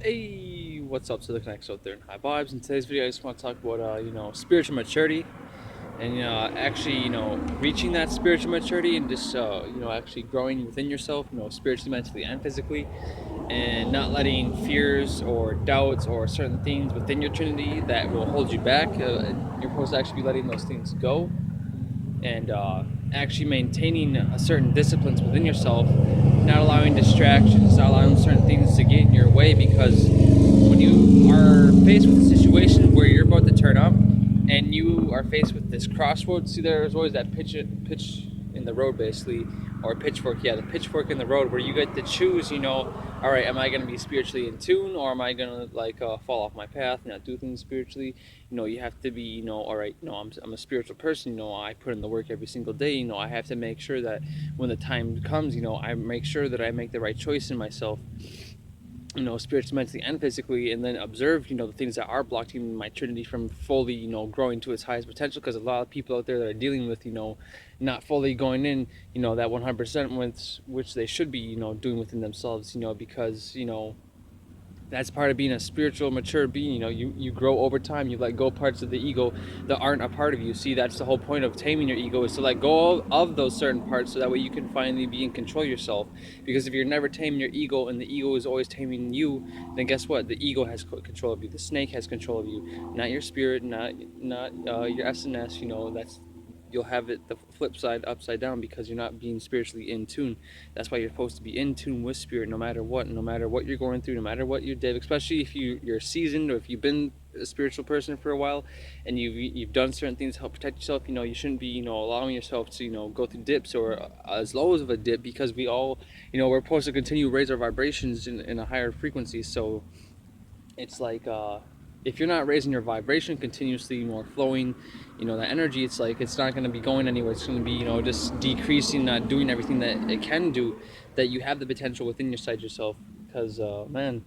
Hey, what's up to the connects out there in High Vibes? In today's video, I just want to talk about spiritual maturity and actually reaching that spiritual maturity and just actually growing within yourself, spiritually, mentally, and physically, and not letting fears or doubts or certain things within your trinity that will hold you back. You're supposed to actually be letting those things go and actually maintaining a certain disciplines within yourself, not allowing distractions, not allowing certain things to get in your way, because when you are faced with a situation where you're about to turn up and you are faced with this crossroads, see, there's always that pitch in the road, basically, or pitchfork, the pitchfork in the road, where you get to choose, all right, am I going to be spiritually in tune, or am I going to fall off my path and not do things spiritually? You have to be, all right, I'm a spiritual person, I put in the work every single day, I have to make sure that when the time comes, I make sure that I make the right choice in myself, spiritually, mentally, and physically, and then observe, the things that are blocking my trinity from fully, growing to its highest potential. Because a lot of people out there that are dealing with, not fully going in, that 100% which they should be, doing within themselves, because, that's part of being a spiritual mature being. You grow over time, you let go parts of the ego that aren't a part of you. See, that's the whole point of taming your ego, is to let go of those certain parts, so that way you can finally be in control of yourself. Because if you're never taming your ego and the ego is always taming you, then guess what? The ego has control of you. The snake has control of you, not your spirit, not your SNS. That's, you'll have it the flip side, upside down, because you're not being spiritually in tune. That's why you're supposed to be in tune with spirit, no matter what you're going through, no matter what you did, especially if you're seasoned, or if you've been a spiritual person for a while and you've done certain things to help protect yourself. You shouldn't be allowing yourself to go through dips, or as low as of a dip, because we all, we're supposed to continue to raise our vibrations in a higher frequency. So it's like, if you're not raising your vibration continuously, flowing, that energy, it's like it's not going to be going anywhere. It's going to be, just decreasing, not doing everything that it can do, that you have the potential within yourself. Because man,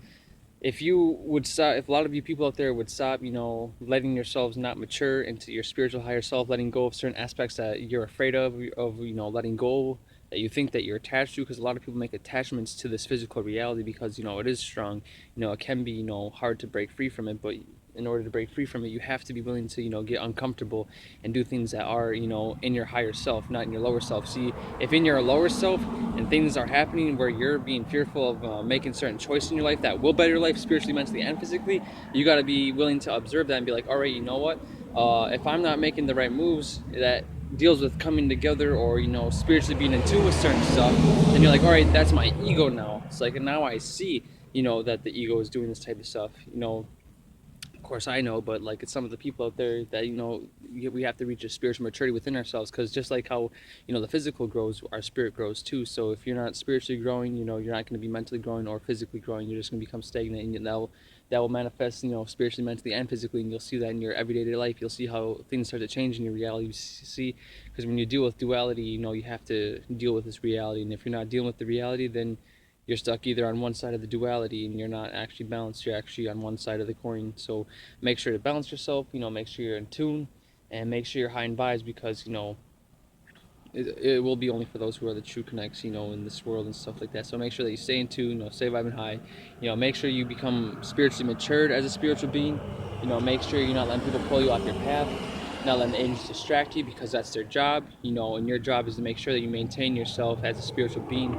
if you would stop, if a lot of you people out there would stop, letting yourselves not mature into your spiritual higher self, letting go of certain aspects that you're afraid of, letting go, that you think that you're attached to, because a lot of people make attachments to this physical reality, because it is strong. It can be hard to break free from it, but in order to break free from it, you have to be willing to get uncomfortable and do things that are in your higher self, not in your lower self. See, if in your lower self and things are happening where you're being fearful of making certain choices in your life that will better your life spiritually, mentally, and physically, you got to be willing to observe that and be like, all right, you know what, if I'm not making the right moves that deals with coming together, or spiritually being in tune with certain stuff, then you're like, all right, that's my ego now. It's like, and now I see that the ego is doing this type of stuff. Of course I know, but like, it's some of the people out there that we have to reach a spiritual maturity within ourselves, because just like how the physical grows, our spirit grows too. So if you're not spiritually growing, you're not going to be mentally growing or physically growing. You're just going to become stagnant, and that will manifest spiritually, mentally, and physically. And you'll see that in your everyday life. You'll see how things start to change in your reality. You see, because when you deal with duality, you have to deal with this reality. And if you're not dealing with the reality, then you're stuck either on one side of the duality, and you're not actually balanced. You're actually on one side of the coin. So make sure to balance yourself, make sure you're in tune, and make sure you're high in vibes, because it will be only for those who are the true connects, in this world and stuff like that. So make sure that you stay in tune, stay vibing high, make sure you become spiritually matured as a spiritual being. Make sure you're not letting people pull you off your path, not letting the angels distract you, because that's their job, and your job is to make sure that you maintain yourself as a spiritual being,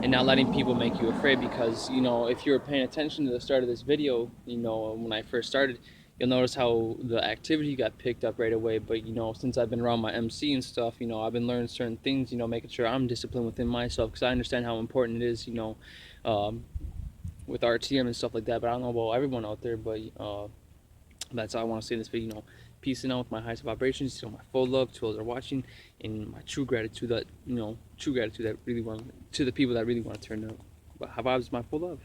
and not letting people make you afraid. Because if you were paying attention to the start of this video, when I first started, you'll notice how the activity got picked up right away. But since I've been around my MC and stuff, I've been learning certain things, making sure I'm disciplined within myself, because I understand how important it is, um, with RTM and stuff like that. But I don't know about everyone out there, but that's all I want to say in this video. Peace out with my highest vibrations, my full love to those that are watching, and my true gratitude that really want, to the people that really want to turn up. But high vibes, my full love.